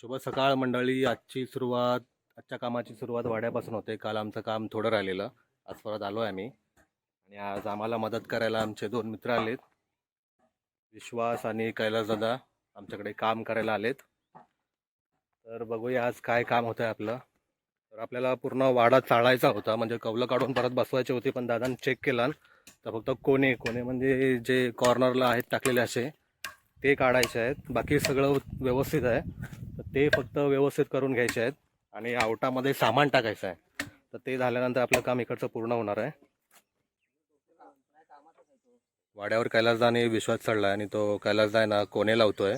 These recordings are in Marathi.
शुभ सकाळ मंडळी. आजच्या कामाची सुरुवात वाड्यापासून होते. काल आमचं काम थोडं राहिलेलं, आज परत आलो आहे आम्ही. आणि आज आम्हाला मदत करायला आमचे दोन मित्र आलेत, विश्वास आणि कैलास दादा आमच्याकडे काम करायला आलेत. तर बघूया आज काय काम होतं आपलं. तर आपल्याला पूर्ण वाडा चाळायचा होता, म्हणजे कौलं काढून परत बसवायची होती, पण दादाने चेक केला तर फक्त कोणे कोणे म्हणजे जे कॉर्नरला आहेत टाकलेले असे ते काढायचे आहेत. बाकी सगळं व्यवस्थित आहे, तर ते फक्त व्यवस्थित करून घ्यायचे आहेत. आणि आवटामध्ये सामान टाकायचं आहे, तर ते झाल्यानंतर आपलं काम इकडचं पूर्ण होणार आहे. वाड्यावर कैलासदा आणि विश्वास चढला आणि तो कैलासदा आहे ना कोणे लावतोय.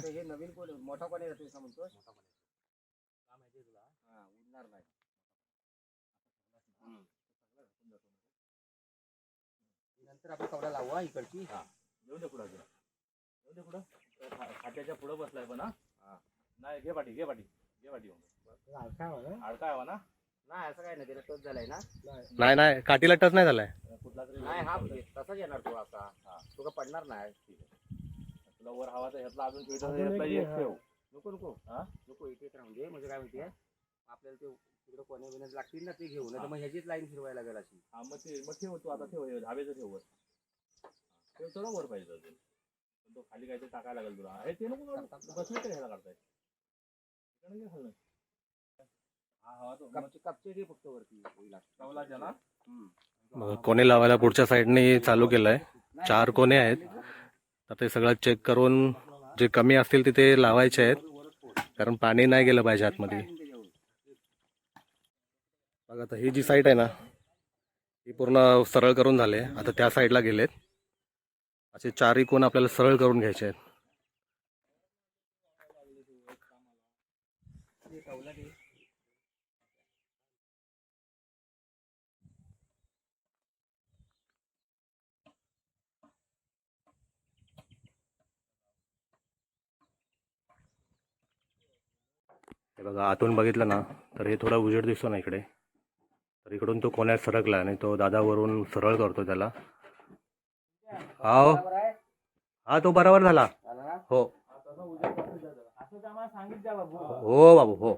नंतर आपण कवडा लावू इकडची. येऊन दे पुढं, येऊन दे पुढं. खात्याच्या पुढं बसलाय पण. हा नाही, घे पाठी घे पाठी घे पाठी. अडका हवा ना? नाही असं काय नाही, त्याला टच झालाय ना? नाही नाही, काठीला टच नाही झालाय. कुठला तरी नाही, हा तसाच येणार तो असा. तुला पडणार नाही. ठीक आहे, तुला वर हवा तर ह्यातला अजून ठेव. नको नको हा नको, इथे राहून दे. म्हणजे काय माहितीये, आपल्याला ते तिकडे कोण्या बिण्यात लागतील ना, ते घेऊन नाही तर मग ह्याचीच लाईन फिरवायला लागेल अशी. हा मग ठेव तू आता. ठेव धाब्याचं ठेव वर. ठेव थोडं वर पाहिजे अजून. तो खाली काहीतरी टाकायला लागेल तुला. हे ते नको बसले तरी ह्याला काढताय. फक्त वरती कोणे लावायला पुढच्या साईडने चालू केलंय. 4 कोणे आहेत, तर ते सगळं चेक करून जे कमी असतील तिथे लावायचे आहेत, कारण पाणी नाही गेलं पाहिजे आतमध्ये. बघा आता ही जी साईड आहे ना, ही पूर्ण सरळ करून झाले. आता त्या साईडला गेलेत. असे 4 कोण आपल्याला सरळ करून घ्यायचे आहेत. हे बघा, आतून बघितलं ना तर हे थोडा उजेड दिसतो ना इकडे, तर इकडून तो कोण्यात सरकला आणि तो दादावरून सरळ करतो त्याला. हा तो बरोबर झाला. हो हो बाबू हो.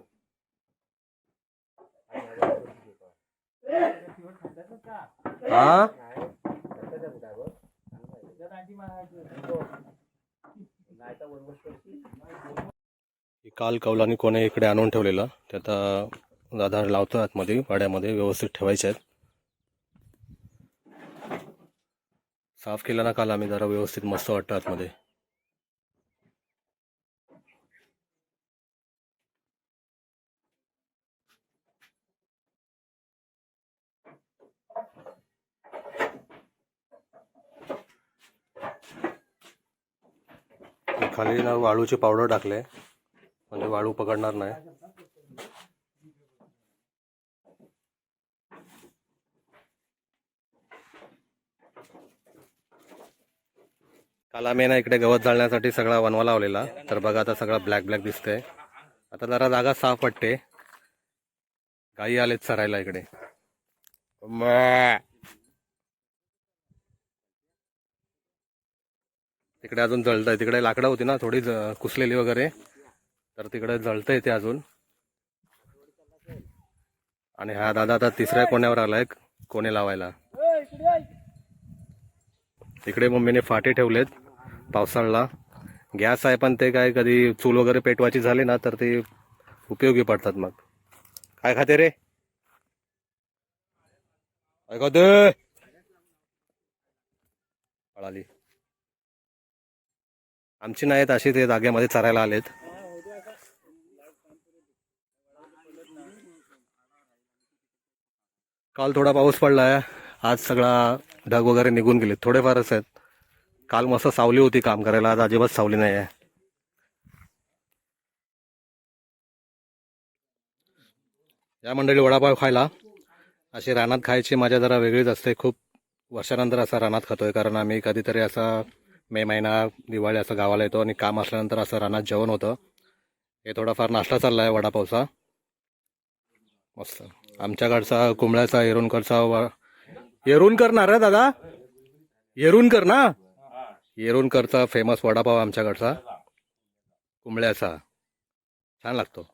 हा काल कौलानी कोणे इकडे आणून ठेवलेलं, ते आता दादा लावतो आतमध्ये वाड्यामध्ये. व्यवस्थित ठेवायचे आहेत. साफ केला ना काल आम्ही, जरा व्यवस्थित मस्त वाटतं आतमध्ये. खाली ना वाळूची पावडर टाकले, म्हणजे वाळू पकडणार नाही. काल आम्ही ना इकडे गवत जाळण्यासाठी सगळा वनवा लावलेला, तर बघा आता सगळा ब्लॅक ब्लॅक दिसतंय. आता जरा जागा साफ वाटते. गायी आलेत चरायला इकडे. तिकडे अजून जळतंय. तिकडे लाकडं होती ना थोडी कुसलेली वगैरे, तर तिकडे जळतंय ते अजून. आणि हा दादा आता 3ऱ्या कोण्यावर आलाय कोणे लावायला. तिकडे मम्मीने फाटे ठेवलेत पावसाळ्याला. गॅस आहे, पण ते काय कधी चूल वगैरे पेटवायची झाली ना तर ते उपयोगी पडतात. मग काय खाते रे, ऐकते पळाली. आमची नाहीत अशी, ते जागेमध्ये चरायला आलेत. काल थोडा पाऊस पडलाय, आज सगळा ढग वगैरे निघून गेले. थोडेफारच आहेत. काल मस्त सावली होती काम करायला, आज अजिबात सावली नाही आहे. या मंडळी वडापाव खायला अशी रानात खायची मजा जरा वेगळीच असते. खूप वर्षानंतर असा रानात खातोय, कारण आम्ही कधीतरी असा मे महिना दिवाळी असं गावाला येतो आणि काम असल्यानंतर असं रानात जेवण होतं. हे थोडाफार नाश्ता चालला आहे वडापावचा. मस्त आमच्याकडचा कुंबळ्याचा येरुणकरचा येरुणकर ना रे दादा, येरुणकर ना, येरुणकरचा फेमस वडापाव आमच्याकडचा कुंबळ्याचा छान लागतो.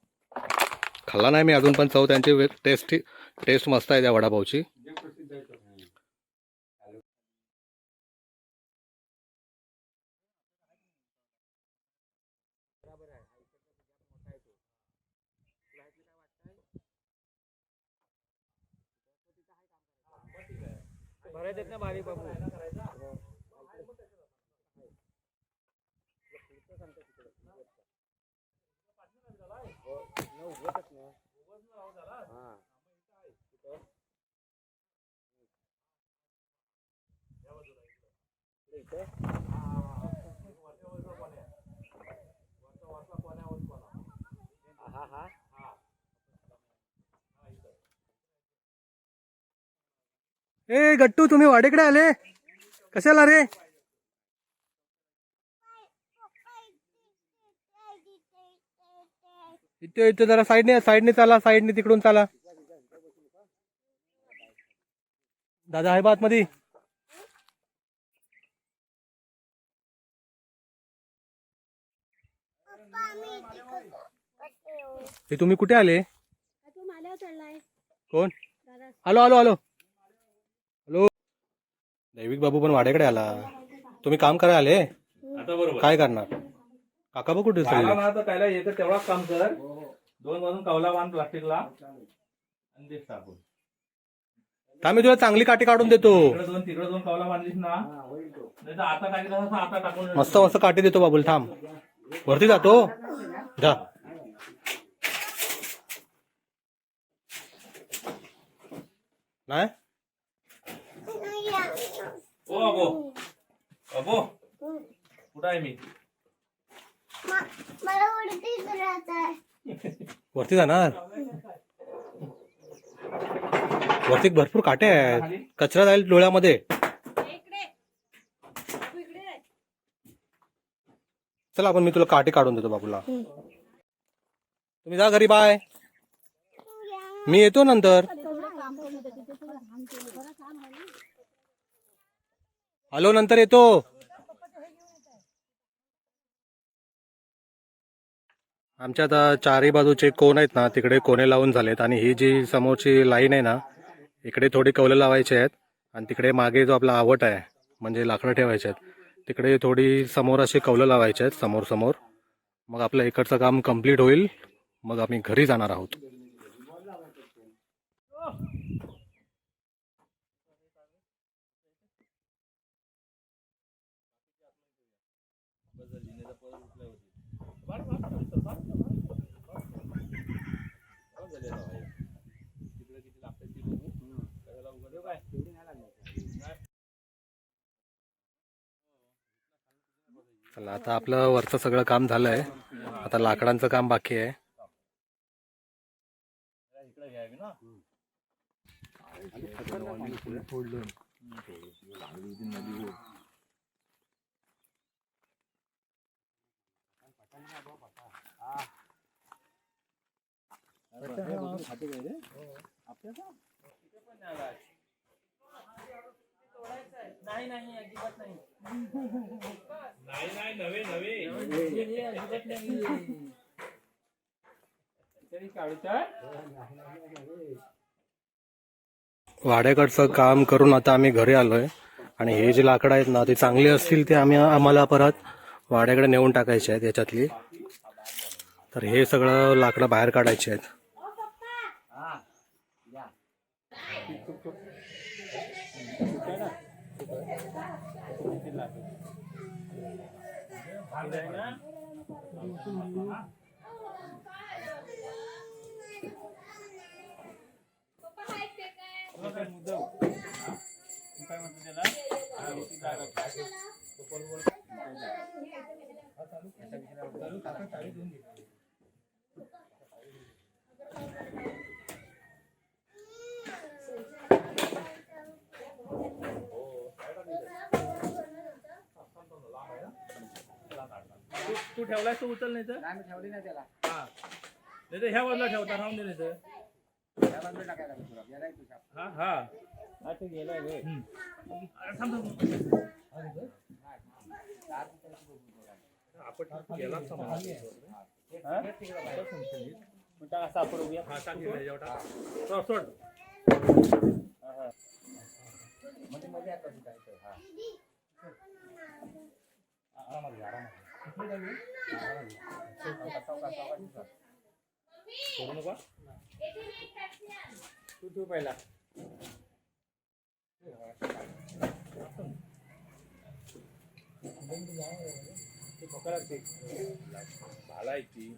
खाल्ला नाही मी अजून, पण चव त्यांची टेस्ट मस्त आहे त्या वडापावची. भरायचं ना बारीक बाबू. ए गट्टू, तुम्ही वाडेकडे आले कशाला रे? इथे इथे जरा साईडने चाला, साईडने तिकडून चाला. दादा आहे बात मध्ये. हे तुम्ही कुठे आले? कोण? आलो आलो आलो हॅलो. दैविक बाबू पण वाड्याकडे आला. तुम्ही काम करायला आले? आता बरोबर काय करणार? काका बा कुठे चालले? ना तर पहिला येतं तेवढाच काम कर. 2 बाजून कवला बांध प्लास्टिकला आणि ते टाकून. मी तुला चांगली काठी काढून देतो. तिकडे 2 कवला बांधलीस ना, नाही तर आता टाकी तसं आता टाकून मस्त मस्त काठी देतो बाबूल. थांब, वरती जातो. जा. नाही ओ अबो अबो कुठं आहे मी? वरती जाणार. वरती भरपूर काटे आहेत, कचरा जाईल डोळ्यामध्ये. चला आपण, मी तुला काठी काढून देतो बाबूला. तुम्ही जा घरी. बाय, मी येतो नंतर. हॅलो, नंतर येतो. आमच्या आता चारही बाजूचे कोण आहेत ना, तिकडे कोणे लावून झालेत. आणि ही जी समोरची लाईन आहे ना, इकडे थोडी कौलं लावायची आहेत. आणि तिकडे मागे जो आपला आवट आहे, म्हणजे लाकडं ठेवायचे आहेत, तिकडे थोडी समोर अशी कौलं लावायची आहेत, समोर समोर. मग आपलं इकडचं काम कम्प्लीट होईल. मग आम्ही घरी जाणार आहोत. चला, आता आपलं वरचं सगळं काम झालंय. आता लाकडांचं काम बाकी आहे. नाही नाही अजिबात नाही. नाही नवे नवे अजिबात नाही. वाड्याकडचं काम करून आता आम्ही घरी आलोय. आणि हे जे लाकडं आहेत ना, ते चांगले असतील ते आम्हाला परत वाड्याकडे नेऊन टाकायचे आहेत याच्यातली. तर हे सगळं लाकडं बाहेर काढायचे आहेत. तू ठेवलाय तो उचल. नाही तर मी ठेवली नाही त्याला. हा, नाही तर ह्या बाजूला ठेवता. राहून दे. नाही तर ह्या बाजूला टाकायला. हा हा आता गेलाय रे. आपण गेला टाक असं आपण उभूया. सोड सोड. मध्ये मध्ये आता काय तर. हा. आरामात घे, आरामात घे. सोडू नका. तू पहिला. ते खोका लागते. घालायची.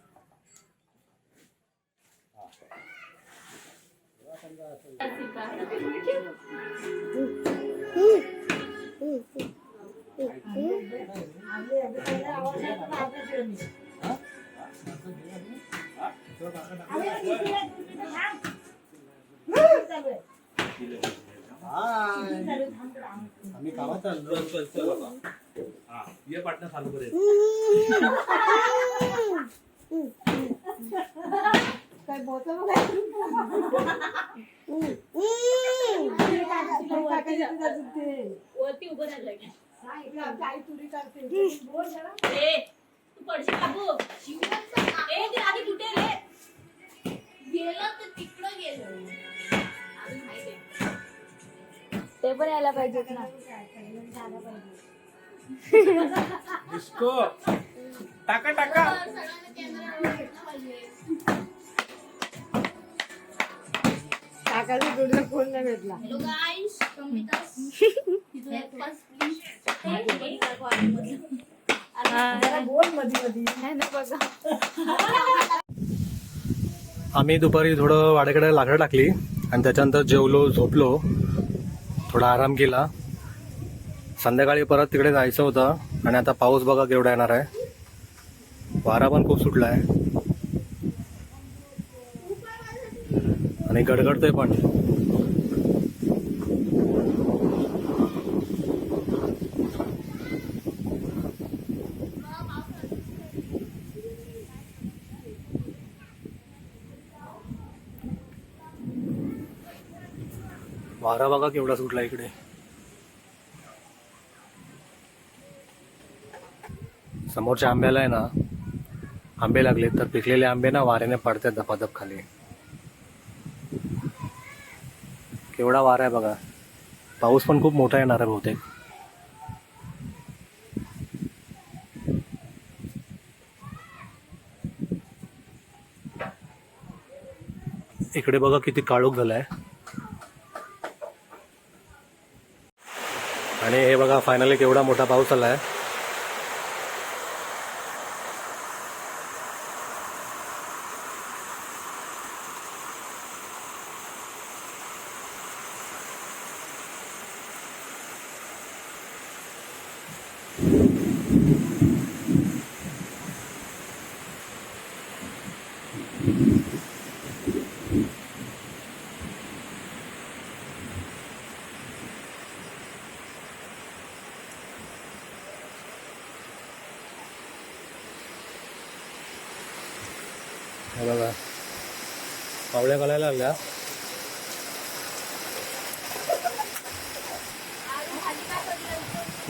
आम्ही कामात चाललो. हा ये पाटणं चालू करेल. काय बोलतो वरती उभं राहिलं की. काय तुरी करते ए, तू पडशील बाबू. ए, ते आधी कुठे रे? गेलं तर तिकडं गेलं. अजून माहिती आहे. ते पण यायला पाहिजेत ना. डिस्को टाका टाका. सगळ्यांना कॅमेरावर बघितलं पाहिजे. काकाचा जोडीला फोन नाही भेटला. हॅलो गाईस, कम्पिटर्स. तिथं एक पास प्लीज. हे दाखवा आतमधलं. जरा बोल मधी मधी. नाही ना बघा. आम्ही दुपारी थोडं वाड्याकडे लाकडं टाकली आणि त्याच्यानंतर जेवलो, झोपलो, थोडा आराम केला. संध्याकाळी परत तिकडे जायचं होतं आणि आता पाऊस बघा केवढा येणार आहे. वारा पण खूप सुटला आहे आणि गडगडतोय पण. वारा बघा केवढा सुटला इकडे. समोरच्या आंब्याला आहे ना आंबे लागले तर पिकलेले आंबे ना वाऱ्याने पडतात धपाधप खाली. केवढा वारा आहे बघा. पाऊस पण खूप मोठा येणार आहे बहुतेक. इकडे बघा किती काळोख झालाय. आणि हे बघा फायनली केवढा मोठा पाऊस आलाय. हे बघा पावळ्या घालायला लागल्या.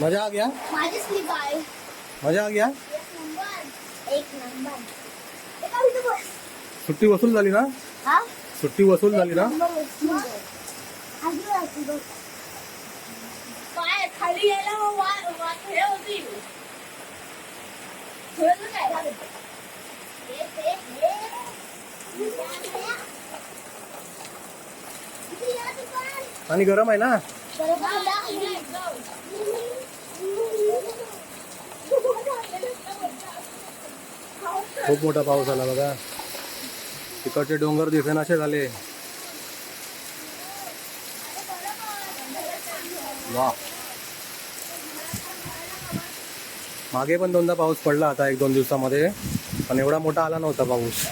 मजा आ गया. माझी स्लीप आहे. मजा आ गया. एक नंबर. सुट्टी वसूल झाली ना. हा? सुट्टी वसूल झाली ना. पाय खाली यायला मग हे होती. थोडंसं काय झालं? आणि गरम आहे ना. खूप मोठा पाऊस आला बघा. तिकडचे डोंगर दिसेनासे झाले. वा. मागे पण दोनदा पाऊस पडला आता 1-2 दिवसामध्ये, पण एवढा मोठा आला नव्हता पाऊस.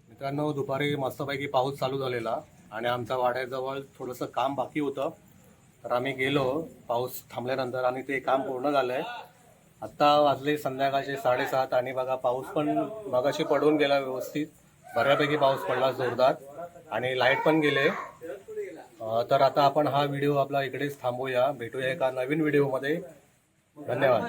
मित्रांनो दुपारी मस्तपैकी पाऊस चालू झालेला आणि आमच्या वाड्याजवळ थोडंसं काम बाकी होतं, तर आम्ही गेलो पाऊस थांबल्यानंतर आणि ते काम पूर्ण झालंय. आत्ता वाजले संध्याकाळचे 7:30 आणि बघा पाऊस पण मगाशी पडून गेला व्यवस्थित. बऱ्यापैकी पाऊस पडला जोरदार आणि लाईट पण गेले. तर आता आपण हा व्हिडिओ आपला इकडेच थांबूया. भेटूया एका नवीन व्हिडिओमध्ये. धन्यवाद.